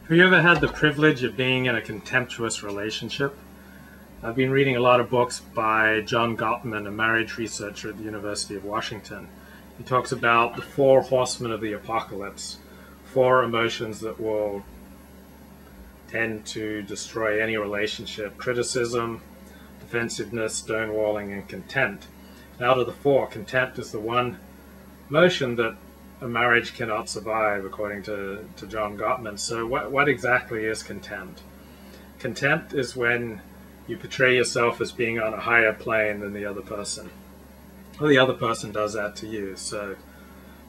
Have you ever had the privilege of being in a contemptuous relationship? I've been reading a lot of books by John Gottman, a marriage researcher at the University of Washington. He talks about the four horsemen of the apocalypse, four emotions that will tend to destroy any relationship: criticism, defensiveness, stonewalling, and contempt. And out of the four, contempt is the one emotion that a marriage cannot survive, according to John Gottman. So what exactly is contempt? Contempt is when you portray yourself as being on a higher plane than the other person, or the other person does that to you. So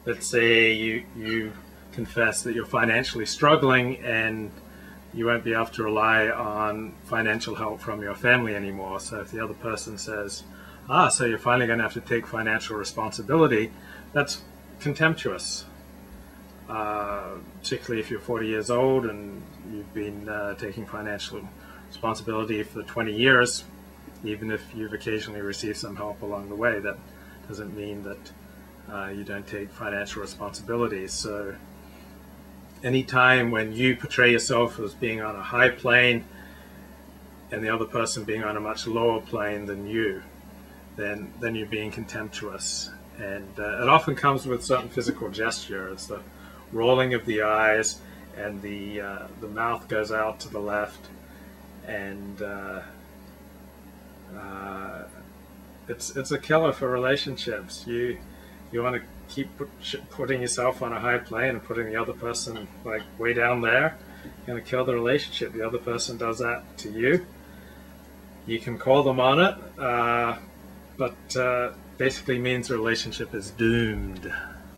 let's say you confess that you're financially struggling and you won't be able to rely on financial help from your family anymore. So if the other person says, so you're finally going to have to take financial responsibility, that's contemptuous, particularly if you're 40 years old and you've been taking financial responsibility for 20 years. Even if you've occasionally received some help along the way, that doesn't mean that you don't take financial responsibility. So anytime when you portray yourself as being on a high plane and the other person being on a much lower plane than you, then you're being contemptuous. And it often comes with certain physical gesture. It's the rolling of the eyes, and the mouth goes out to the left, and it's a killer for relationships. You want to keep putting yourself on a high plane and putting the other person like way down there. You're going to kill the relationship. The other person does that to you. You can call them on it, but basically means the relationship is doomed.